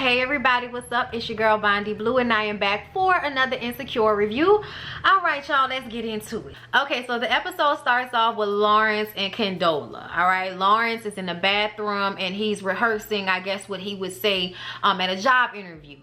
Hey everybody, what's up? It's your girl Bondi Blue and I am back for another Insecure review. Alright y'all, let's get into it. Okay, so the episode starts off with Lawrence and Condola. Alright, Lawrence is in the bathroom and he's rehearsing, I guess, what he would say at a job interview.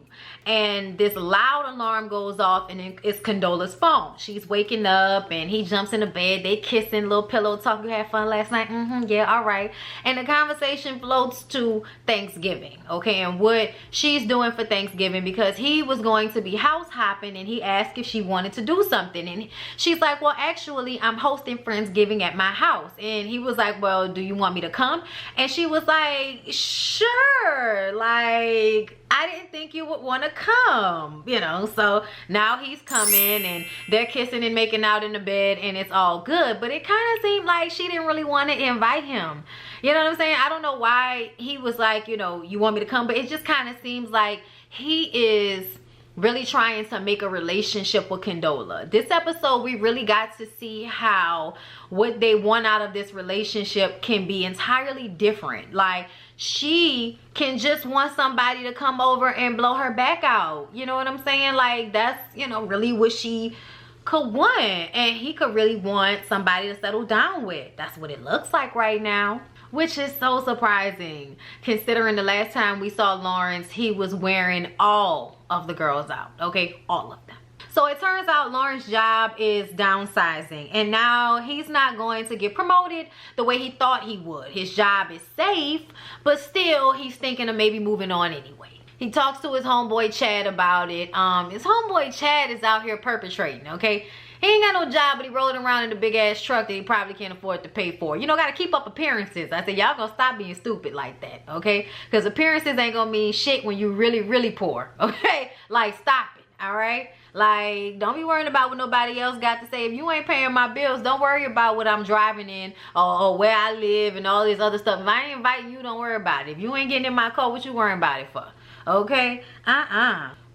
And this loud alarm goes off and it's Condola's phone. She's waking up and he jumps in the bed. They kissing, little pillow talk. You had fun last night? Yeah, all right. And the conversation floats to Thanksgiving, okay, and what she's doing for Thanksgiving, because he was going to be house hopping and he asked if she wanted to do something. And she's like, well, actually, I'm hosting Friendsgiving at my house. And he was like, well, do you want me to come? And she was like, sure. Like, I didn't think you would want to come, you know. So now he's coming and they're kissing and making out in the bed and it's all good. But it kind of seemed like she didn't really want to invite him. You know what I'm saying? I don't know why he was like, you know, you want me to come? But it just kind of seems like he is really trying to make a relationship with Condola. This episode, we really got to see how what they want out of this relationship can be entirely different. Like, she can just want somebody to come over and blow her back out. You know what I'm saying? Like, that's, you know, really what she could want. And he could really want somebody to settle down with. That's what it looks like right now. Which is so surprising, considering the last time we saw Lawrence, he was wearing all of the girls out, okay? All of them. So it turns out Lawrence's job is downsizing, and now he's not going to get promoted the way he thought he would. His job is safe, but still he's thinking of maybe moving on anyway. He talks to his homeboy Chad about it. His homeboy Chad is out here perpetrating, okay? He ain't got no job, but he rolling around in a big ass truck that he probably can't afford to pay for. You know, gotta keep up appearances. I said, y'all gonna stop being stupid like that, okay? Because appearances ain't gonna mean shit when you really, really poor, okay? Like, stop it, all right? Like, don't be worrying about what nobody else got to say. If you ain't paying my bills, don't worry about what I'm driving in or where I live and all this other stuff. If I ain't inviting you, don't worry about it. If you ain't getting in my car, what you worrying about it for? Okay?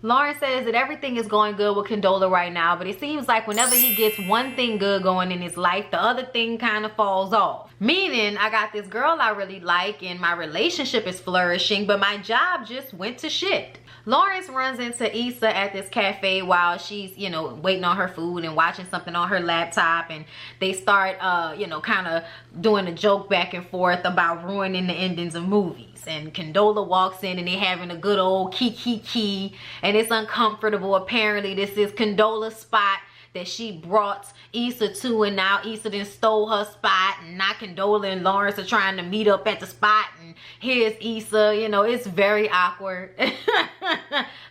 Lawrence says that everything is going good with Condola right now, but it seems like whenever he gets one thing good going in his life, the other thing kind of falls off. Meaning, I got this girl I really like and my relationship is flourishing, but my job just went to shit. Lawrence runs into Issa at this cafe while she's, you know, waiting on her food and watching something on her laptop, and they start, you know, kind of doing a joke back and forth about ruining the endings of movies. And Condola walks in and they're having a good old kiki, and it's uncomfortable. Apparently, this is Condola's spot that she brought Issa to, and now Issa then stole her spot, and now Condola and Lawrence are trying to meet up at the spot, and here's Issa. You know, it's very awkward.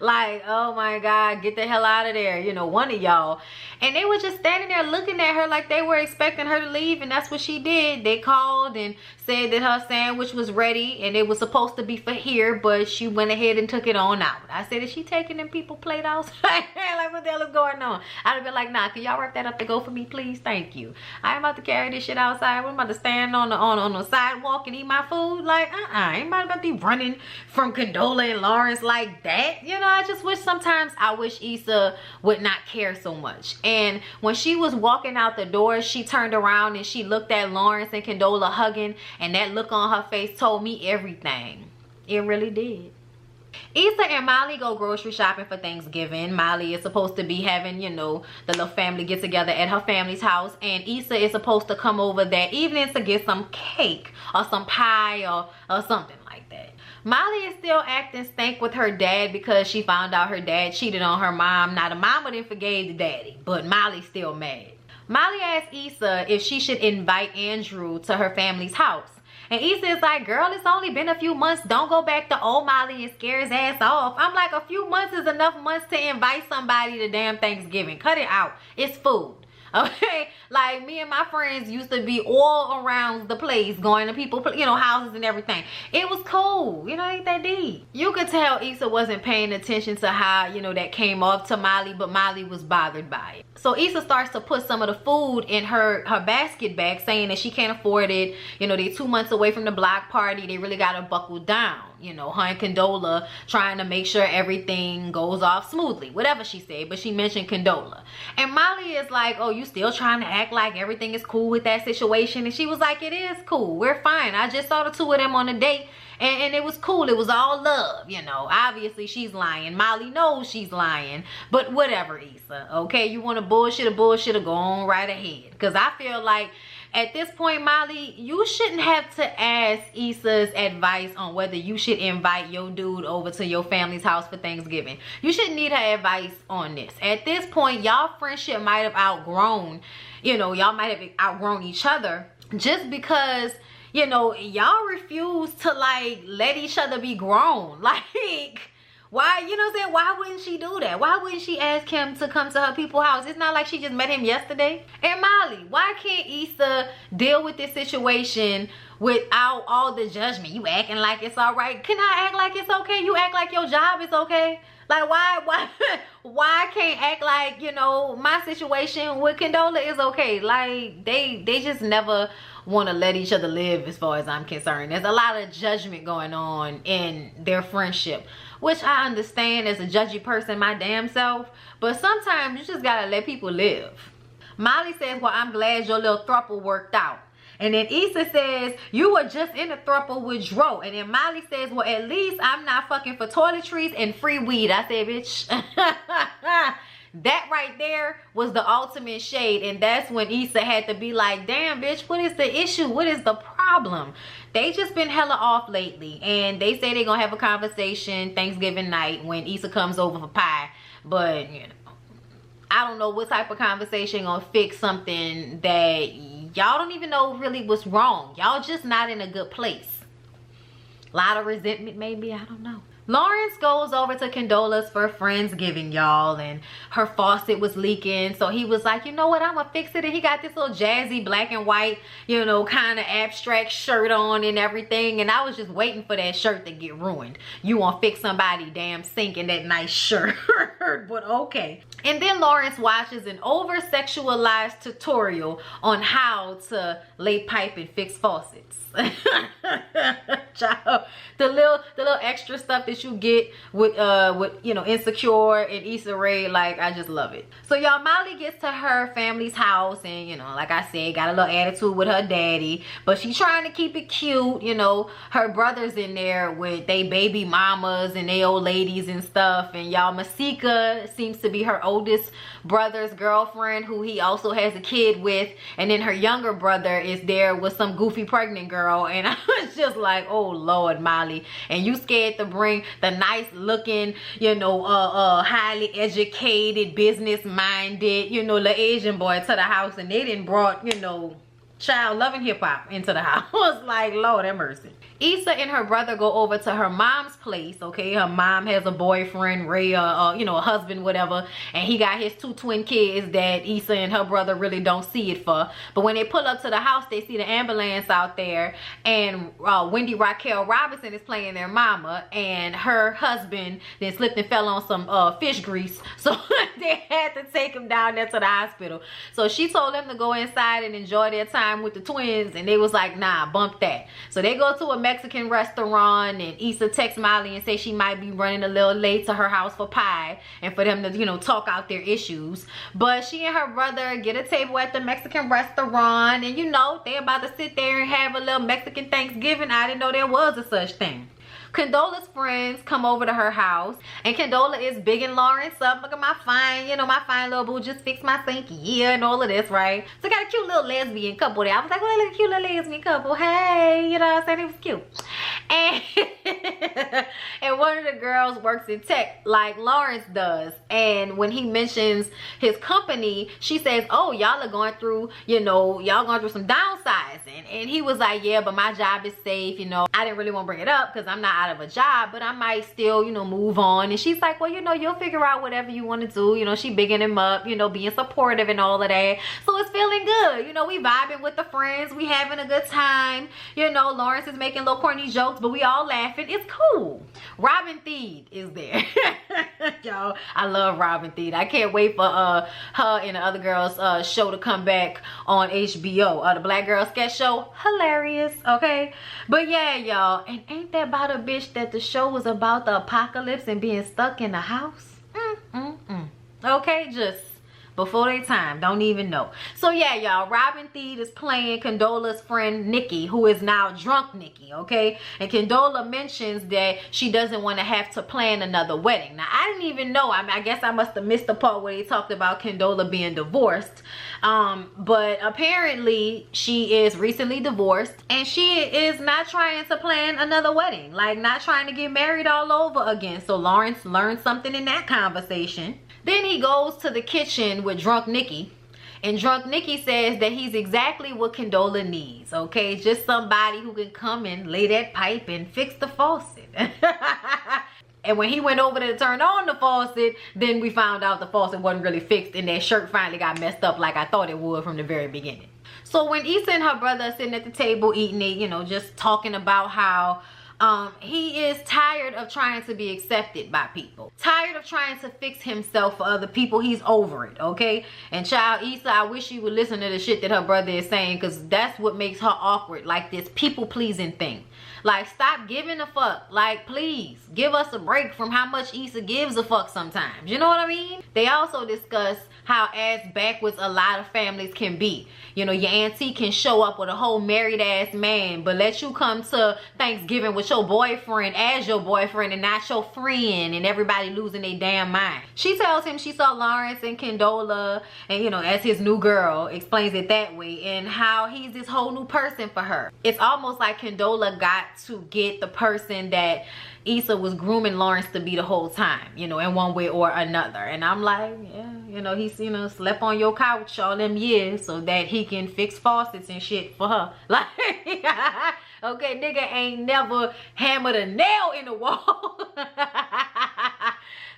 Like, oh my God, get the hell out of there, you know, one of y'all. And they were just standing there looking at her like they were expecting her to leave, and that's what she did. They called and said that her sandwich was ready and it was supposed to be for here, but she went ahead and took it on out. I said, is she taking them people plate outside? Like, what the hell is going on? I'd have been like, nah, can y'all wrap that up to go for me, please? Thank you. I ain't about to carry this shit outside. I'm about to stand on the sidewalk and eat my food. Like, I ain't about to be running from Condola and Lawrence like that. You know, I just wish sometimes I wish Issa would not care so much. And when she was walking out the door, she turned around and she looked at Lawrence and Condola hugging, and that look on her face told me everything. It really did. Issa and Molly go grocery shopping for Thanksgiving. Molly is supposed to be having, you know, the little family get together at her family's house, and Issa is supposed to come over that evening to get some cake or some pie or something like that. Molly is still acting stank with her dad because she found out her dad cheated on her mom. Now, the mama didn't forgave the daddy, but Molly's still mad. Molly asked Issa if she should invite Andrew to her family's house. And Issa is like, girl, it's only been a few months. Don't go back to old Molly and scare his ass off. I'm like, a few months is enough months to invite somebody to damn Thanksgiving. Cut it out. It's food. Okay, like me and my friends used to be all around the place going to people, you know, houses and everything. It was cool, you know, ain't that deep. You could tell Issa wasn't paying attention to how, you know, that came off to Molly, but Molly was bothered by it. So Issa starts to put some of the food in her basket bag, saying that she can't afford it. You know, they're 2 months away from the block party. They really got to buckle down. You know, her and Condola trying to make sure everything goes off smoothly, whatever she said, but she mentioned Condola. And Molly is like, oh, you you still trying to act like everything is cool with that situation. And she was like, it is cool, we're fine. I just saw the two of them on a date and it was cool. It was all love, you know. Obviously she's lying. Molly knows she's lying, but whatever, Issa. Okay, you want to bullshit or go on right ahead. Because I feel like at this point, Molly, you shouldn't have to ask Issa's advice on whether you should invite your dude over to your family's house for Thanksgiving. You shouldn't need her advice on this. At this point, y'all friendship might have outgrown, you know, y'all might have outgrown each other just because, you know, y'all refuse to like let each other be grown. Like, why, you know what I'm saying? Why wouldn't she do that? Why wouldn't she ask him to come to her people's house? It's not like she just met him yesterday. And Molly, why can't Issa deal with this situation without all the judgment? You acting like it's all right. Can I act like it's okay? You act like your job is okay? Like, why can't act like, you know, my situation with Condola is okay? Like, they just never want to let each other live, as far as I'm concerned. There's a lot of judgment going on in their friendship, which I understand as a judgy person my damn self, but sometimes you just gotta let people live. Molly says, well, I'm glad your little throuple worked out. And then Issa says, you were just in a throuple with Dro. And then Molly says, well, at least I'm not fucking for toiletries and free weed. I said, bitch. That right there was the ultimate shade. And that's when Issa had to be like, damn, bitch, what is the issue? What is the problem? They just been hella off lately. And they say they're going to have a conversation Thanksgiving night when Issa comes over for pie. But, you know, I don't know what type of conversation gonna fix something that y'all don't even know really what's wrong. Y'all just not in a good place. A lot of resentment maybe, I don't know. Lawrence goes over to Condola's for Friendsgiving, y'all, and her faucet was leaking. So he was like, you know what, I'm gonna fix it. And he got this little jazzy black and white, you know, kind of abstract shirt on and everything. And I was just waiting for that shirt to get ruined. You want to fix somebody damn sink in that nice shirt. But okay. And then Lawrence watches an over-sexualized tutorial on how to lay pipe and fix faucets. Child, the little extra stuff that you get with you know, Insecure and Issa Rae, like, I just love it. So y'all, Molly gets to her family's house and, you know, like I said, got a little attitude with her daddy, but she's trying to keep it cute. You know, her brother's in there with they baby mamas and they old ladies and stuff. And y'all, Masika seems to be her oldest brother's girlfriend, who he also has a kid with, and then her younger brother is there with some goofy pregnant girl. And I was just like, oh Lord, Molly, and you scared to bring the nice looking, you know, highly educated, business minded, you know, the Asian boy to the house, and they didn't brought, you know, child loving hip hop into the house. I was like, Lord have mercy. Issa and her brother go over to her mom's place, okay? Her mom has a boyfriend, Ray, you know, a husband, whatever, and he got his 2 twin kids that Issa and her brother really don't see it for. But when they pull up to the house, they see the ambulance out there, and Wendy Raquel Robinson is playing their mama, and her husband then slipped and fell on some fish grease, so they had to take him down there to the hospital. So she told them to go inside and enjoy their time with the twins, and they was like, nah, bump that. So they go to a Mexican restaurant, and Issa texts Molly and say she might be running a little late to her house for pie and for them to, you know, talk out their issues. But she and her brother get a table at the Mexican restaurant, and you know, they about to sit there and have a little Mexican Thanksgiving. I didn't know there was a such thing. Condola's friends come over to her house, and Condola is bigging Lawrence up. Look at my fine, you know, my fine little boo just fixed my sink, yeah, and all of this, right? So got a cute little lesbian couple there. I was like, well, look at a cute little lesbian couple. Hey, you know what I'm saying? It was cute. And, and one of the girls works in tech like Lawrence does. And when he mentions his company, she says, oh, y'all are going through, you know, y'all going through some downsizing. And he was like, yeah, but my job is safe. You know, I didn't really want to bring it up because I'm not out of a job, but I might still, you know, move on. And she's like, well, you know, you'll figure out whatever you want to do. You know, she bigging him up, you know, being supportive and all of that. So it's feeling good. You know, we vibing with the friends. We having a good time. You know, Lawrence is making little corny jokes, but we all laughing. It's cool. Robin Thede is there. Y'all, I love Robin Thede. I can't wait for her and the other girls show to come back on HBO. The Black Girl Sketch Show. Hilarious, okay? But yeah, y'all, and ain't that about a bitch that the show was about the apocalypse and being stuck in the house? Okay, just before their time, don't even know. So yeah, y'all, Robin Thede is playing Condola's friend Nikki, who is now drunk Nikki, okay? And Condola mentions that she doesn't want to have to plan another wedding. Now, I didn't even know. I mean, I guess I must have missed the part where they talked about Condola being divorced. But apparently she is recently divorced, and she is not trying to plan another wedding, like not trying to get married all over again. So Lawrence learned something in that conversation. Then he goes to the kitchen with drunk Nikki, and drunk Nikki says that he's exactly what Condola needs, okay? Just somebody who can come and lay that pipe and fix the faucet. And when he went over there to turn on the faucet, then we found out the faucet wasn't really fixed, and that shirt finally got messed up like I thought it would from the very beginning. So when Issa and her brother are sitting at the table eating it, you know, just talking about how he is tired of trying to be accepted by people, tired of trying to fix himself for other people. He's over it, okay? And child, Issa, I wish you would listen to the shit that her brother is saying, because that's what makes her awkward, like this people-pleasing thing. Like, stop giving a fuck. Like, please give us a break from how much Issa gives a fuck sometimes. You know what I mean? They also discuss how ass backwards a lot of families can be. You know, your auntie can show up with a whole married ass man, but let you come to Thanksgiving with your boyfriend as your boyfriend and not your friend, and everybody losing their damn mind. She tells him she saw Lawrence and Condola, and you know, as his new girl, explains it that way, and how he's this whole new person for her. It's almost like Condola got to get the person that Issa was grooming Lawrence to be the whole time, you know, in one way or another. And I'm like, yeah, you know, he's, you know, slept on your couch all them years so that he can fix faucets and shit for her. Like, okay, nigga ain't never hammered a nail in the wall.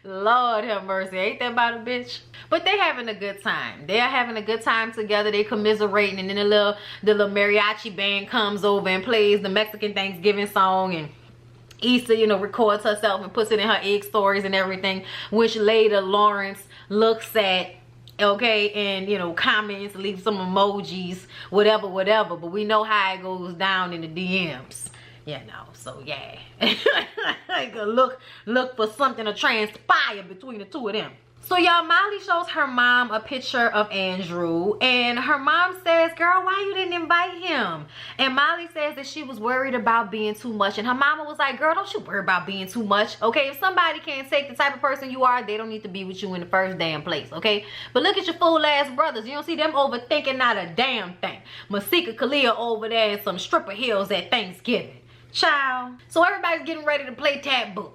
Lord have mercy, ain't that about a bitch? But they having a good time. They're having a good time together. They commiserating, and then the little mariachi band comes over and plays the Mexican Thanksgiving song, and Issa, you know, records herself and puts it in her egg stories and everything, which later Lawrence looks at, okay, and you know, comments, leaves some emojis, whatever, but we know how it goes down in the DMs, you know. So yeah, like look for something to transpire between the two of them. So y'all, Molly shows her mom a picture of Andrew, and her mom says, girl, why you didn't invite him? And Molly says that she was worried about being too much, and her mama was like, girl, don't you worry about being too much, okay? If somebody can't take the type of person you are, they don't need to be with you in the first damn place, okay? But look at your fool ass brothers. You don't see them overthinking not a damn thing. Masika Kalia over there in some stripper heels at Thanksgiving. Child. So everybody's getting ready to play taboo.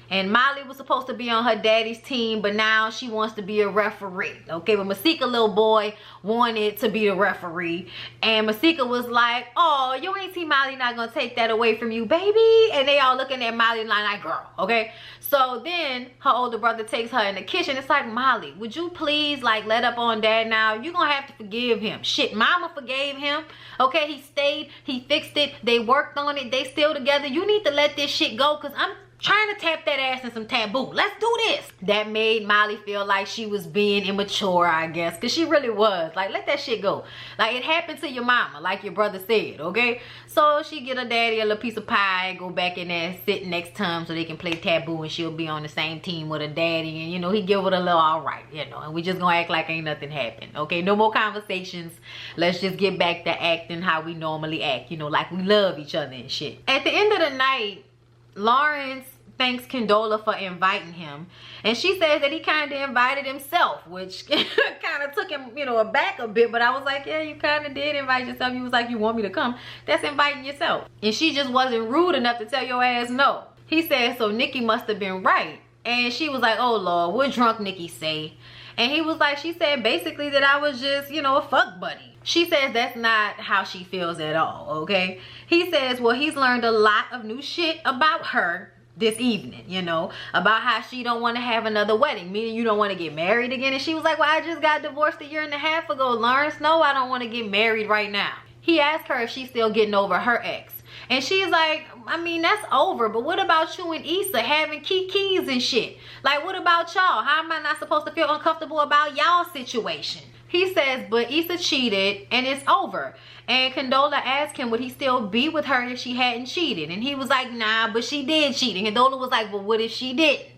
And Molly was supposed to be on her daddy's team, but now she wants to be a referee. Okay, but Masika little boy wanted to be the referee. And Masika was like, oh, your auntie Molly not gonna take that away from you, baby. And they all looking at Molly like, girl, okay? So then her older brother takes her in the kitchen. It's like, Molly, would you please like let up on dad now? You're gonna have to forgive him. Shit, mama forgave him. Okay, he stayed, he fixed it, they worked on it, they still together. You need to let this shit go, because I'm trying to tap that ass in some taboo. Let's do this. That made Molly feel like she was being immature, I guess, because she really was. Like, let that shit go. Like, it happened to your mama, like your brother said, okay? So she get her daddy a little piece of pie, go back in there, sit next to him so they can play taboo, and she'll be on the same team with her daddy, and you know, he give it a little all right, you know, and we just gonna act like ain't nothing happened, okay? No more conversations. Let's just get back to acting how we normally act, you know, like we love each other and shit. At the end of the night, Lawrence thanks Condola for inviting him, and she says that he kind of invited himself, which kind of took him, you know, aback a bit. But I was like, yeah, you kind of did invite yourself. He was like, you want me to come? That's inviting yourself. And she just wasn't rude enough to tell your ass no. He said, so Nikki must have been right. And she was like, oh Lord, what drunk Nikki say? And he was like, she said basically that I was just, you know, a fuck buddy. She says that's not how she feels at all, okay? He says, well, he's learned a lot of new shit about her this evening, you know, about how she don't want to have another wedding, meaning you don't want to get married again. And she was like, well, I just got divorced a year and a half ago, Lawrence. No, I don't want to get married right now. He asked her if she's still getting over her ex, and she's like, I mean, that's over, but what about you and Issa having kikis and shit? Like, what about y'all? How am I not supposed to feel uncomfortable about y'all situation? He says, but Issa cheated and it's over. And Condola asked him, would he still be with her if she hadn't cheated? And he was like, nah, but she did cheat. And Condola was like, well, what if she didn't?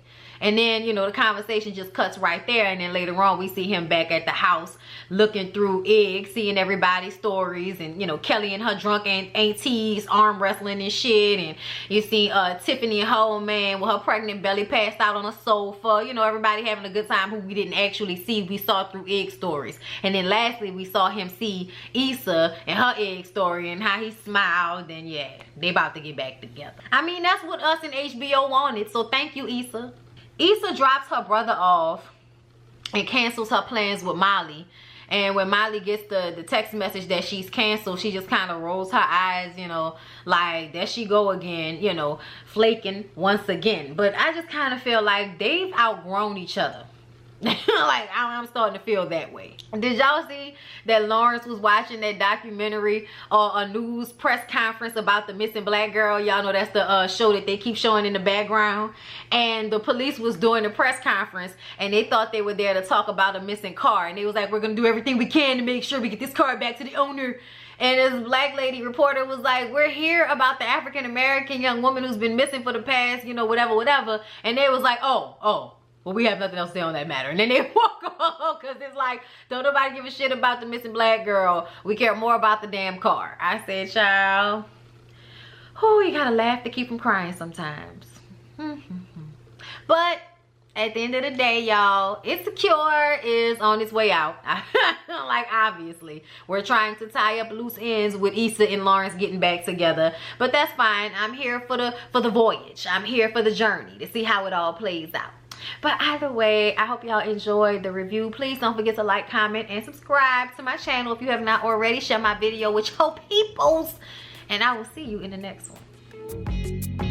And then, you know, the conversation just cuts right there. And then later on, we see him back at the house looking through eggs, seeing everybody's stories. And, you know, Kelly and her drunk aunties arm wrestling and shit. And you see Tiffany and her old man with her pregnant belly passed out on a sofa. You know, everybody having a good time who we didn't actually see. We saw through egg stories. And then lastly, we saw him see Issa and her egg story and how he smiled. And yeah, they about to get back together. I mean, that's what us and HBO wanted. So thank you, Issa. Issa drops her brother off and cancels her plans with Molly. And when Molly gets the text message that she's canceled, she just kind of rolls her eyes, you know, like, there she go again, you know, flaking once again. But I just kind of feel like they've outgrown each other. Like, I'm starting to feel that way. Did y'all see that Lawrence was watching that documentary or a news press conference about the missing black girl? Y'all know that's the show that they keep showing in the background. And the police was doing a press conference and they thought they were there to talk about a missing car. And they was like, we're going to do everything we can to make sure we get this car back to the owner. And this black lady reporter was like, we're here about the African-American young woman who's been missing for the past, you know, whatever. And they was like, oh. Well, we have nothing else to say on that matter. And then they walk off because it's like, don't nobody give a shit about the missing black girl. We care more about the damn car. I said, child, oh, you gotta laugh to keep from crying sometimes. But at the end of the day, y'all, Insecure is on its way out. Like, obviously, we're trying to tie up loose ends with Issa and Lawrence getting back together. But that's fine. I'm here for the voyage. I'm here for the journey to see how it all plays out. But either way, I hope y'all enjoyed the review. Please don't forget to like, comment, and subscribe to my channel if you have not already. Share my video with your peoples. And I will see you in the next one.